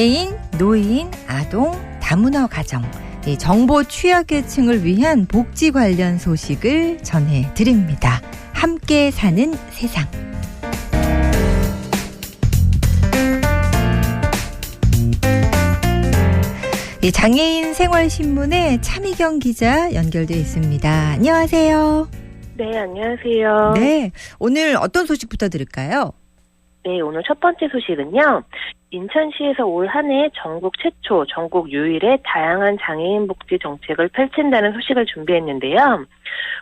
장애인, 노인, 아동, 다문화 가정, 이 정보 취약계층을 위한 복지 관련 소식을 전해드립니다. 함께 사는 세상. 이 장애인 생활신문의 차미경 기자 연결되어 있습니다. 안녕하세요. 네, 안녕하세요. 네, 오늘 어떤 소식부터 들을까요? 네, 오늘 첫 번째 소식은요. 인천시에서 올 한 해 전국 최초, 전국 유일의 다양한 장애인 복지 정책을 펼친다는 소식을 준비했는데요.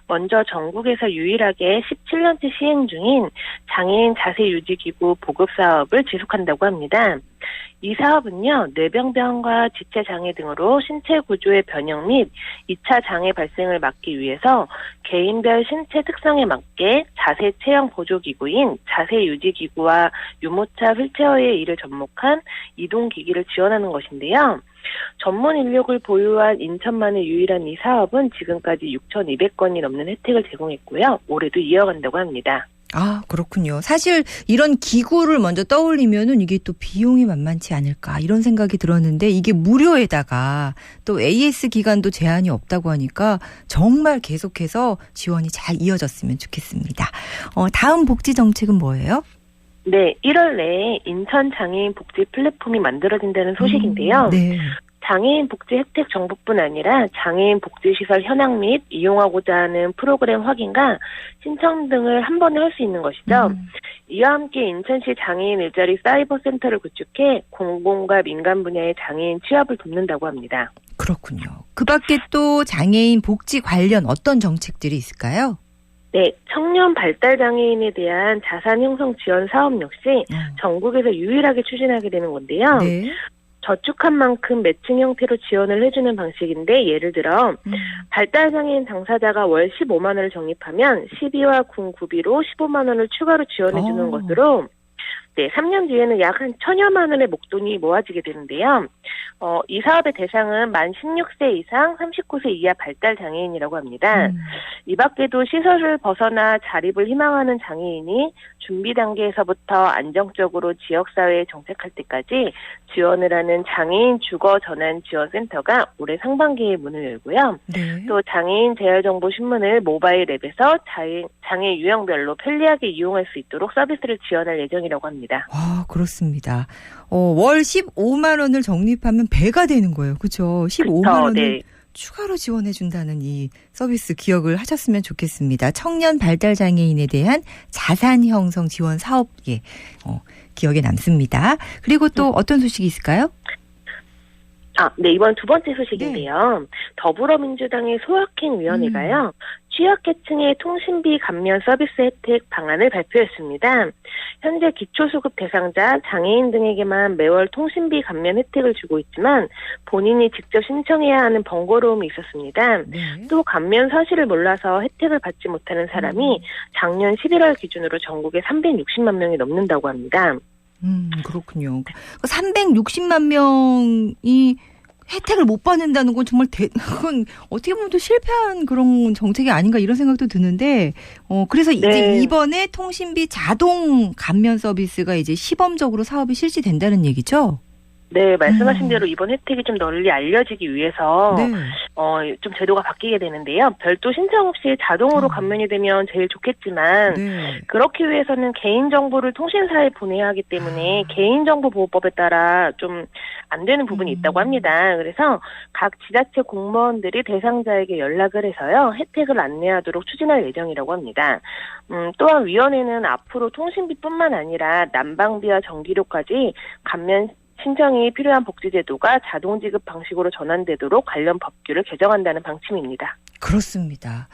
먼저 전국에서 유일하게 17년째 시행 중인 장애인 자세유지기구 보급 사업을 지속한다고 합니다. 이 사업은요, 뇌병변과 지체장애 등으로 신체 구조의 변형 및 2차 장애 발생을 막기 위해서 개인별 신체 특성에 맞게 자세 체형 보조기구인 자세유지기구와 유모차 휠체어의 일을 접목한 이동기기를 지원하는 것인데요. 전문 인력을 보유한 인천만의 유일한 이 사업은 지금까지 6,200건이 넘는 혜택을 제공했고요. 올해도 이어간다고 합니다. 아, 그렇군요. 사실 이런 기구를 먼저 떠올리면은 이게 또 비용이 만만치 않을까 이런 생각이 들었는데 이게 무료에다가 또 AS 기간도 제한이 없다고 하니까 정말 계속해서 지원이 잘 이어졌으면 좋겠습니다. 다음 복지 정책은 뭐예요? 네, 1월 내에 인천 장애인 복지 플랫폼이 만들어진다는 소식인데요. 네. 장애인 복지 혜택 정보뿐 아니라 장애인 복지시설 현황 및 이용하고자 하는 프로그램 확인과 신청 등을 한 번에 할 수 있는 것이죠. 이와 함께 인천시 장애인 일자리 사이버 센터를 구축해 공공과 민간 분야의 장애인 취업을 돕는다고 합니다. 그렇군요. 그 밖에 또 장애인 복지 관련 어떤 정책들이 있을까요? 네, 청년 발달 장애인에 대한 자산 형성 지원 사업 역시 전국에서 유일하게 추진하게 되는 건데요. 네. 저축한 만큼 매칭 형태로 지원을 해주는 방식인데 예를 들어 발달장애인 당사자가 월 15만 원을 적립하면 12와 군구비로 15만 원을 추가로 지원해주는 것으로 네, 3년 뒤에는 약 한 1,000여만 원의 목돈이 모아지게 되는데요. 이 사업의 대상은 만 16세 이상 39세 이하 발달 장애인이라고 합니다. 이 밖에도 시설을 벗어나 자립을 희망하는 장애인이 준비 단계에서부터 안정적으로 지역사회에 정착할 때까지 지원을 하는 장애인 주거 전환 지원센터가 올해 상반기에 문을 열고요. 네. 또 장애인 재활정보 신문을 모바일 앱에서 장애 유형별로 편리하게 이용할 수 있도록 서비스를 지원할 예정이라고 합니다. 아, 그렇습니다. 월 15만 원을 적립하면 배가 되는 거예요. 그렇죠? 15만 원을 네. 추가로 지원해준다는 이 서비스 기억을 하셨으면 좋겠습니다. 청년 발달 장애인에 대한 자산 형성 지원 사업 기억에 남습니다. 그리고 또 어떤 소식이 있을까요? 네, 이번 두 번째 소식인데요. 네. 더불어민주당의 소확행위원회가요. 취약계층의 통신비 감면 서비스 혜택 방안을 발표했습니다. 현재 기초수급 대상자, 장애인 등에게만 매월 통신비 감면 혜택을 주고 있지만 본인이 직접 신청해야 하는 번거로움이 있었습니다. 네. 또 감면 사실을 몰라서 혜택을 받지 못하는 사람이 작년 11월 기준으로 전국에 360만 명이 넘는다고 합니다. 그렇군요. 360만 명이 혜택을 못 받는다는 건 정말 그건 어떻게 보면 또 실패한 그런 정책이 아닌가 이런 생각도 드는데 그래서 이제 네. 이번에 통신비 자동 감면 서비스가 이제 시범적으로 사업이 실시된다는 얘기죠? 네, 말씀하신 대로 이번 혜택이 좀 널리 알려지기 위해서 네. 좀 제도가 바뀌게 되는데요. 별도 신청 없이 자동으로 감면이 되면 제일 좋겠지만 네. 그렇기 위해서는 개인정보를 통신사에 보내야 하기 때문에 개인정보보호법에 따라 좀 안 되는 부분이 있다고 합니다. 그래서 각 지자체 공무원들이 대상자에게 연락을 해서요. 혜택을 안내하도록 추진할 예정이라고 합니다. 또한 위원회는 앞으로 통신비뿐만 아니라 난방비와 전기료까지 감면 신청이 필요한 복지제도가 자동 지급 방식으로 전환되도록 관련 법규를 개정한다는 방침입니다. 그렇습니다.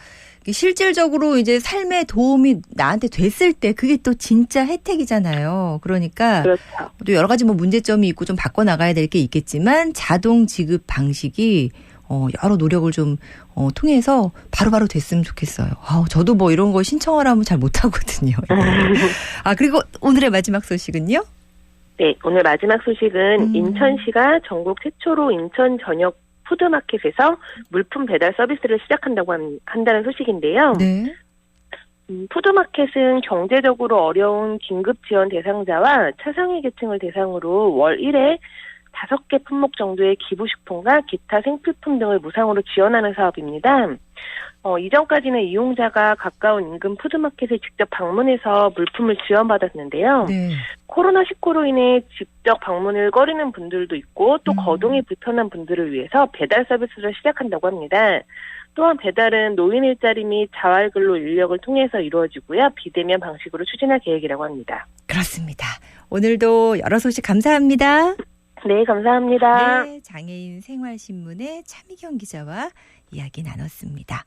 실질적으로 이제 삶에 도움이 나한테 됐을 때 그게 또 진짜 혜택이잖아요. 그러니까 그렇죠. 또 여러 가지 문제점이 있고 좀 바꿔 나가야 될 게 있겠지만 자동 지급 방식이 여러 노력을 좀 통해서 바로바로 됐으면 좋겠어요. 저도 뭐 이런 거 신청을 하면 잘 못하거든요. 그리고 오늘의 마지막 소식은요? 네, 오늘 마지막 소식은 인천시가 전국 최초로 인천 전역 푸드마켓에서 물품 배달 서비스를 시작한다고 한다는 소식인데요. 네. 푸드마켓은 경제적으로 어려운 긴급 지원 대상자와 차상위 계층을 대상으로 월 1회 5개 품목 정도의 기부식품과 기타 생필품 등을 무상으로 지원하는 사업입니다. 이전까지는 이용자가 가까운 인근 푸드마켓에 직접 방문해서 물품을 지원받았는데요. 네. 코로나19로 인해 직접 방문을 꺼리는 분들도 있고 또 거동이 불편한 분들을 위해서 배달 서비스를 시작한다고 합니다. 또한 배달은 노인 일자리 및 자활근로 인력을 통해서 이루어지고요. 비대면 방식으로 추진할 계획이라고 합니다. 그렇습니다. 오늘도 여러 소식 감사합니다. 네, 감사합니다. 네, 장애인 생활신문의 차미경 기자와 이야기 나눴습니다.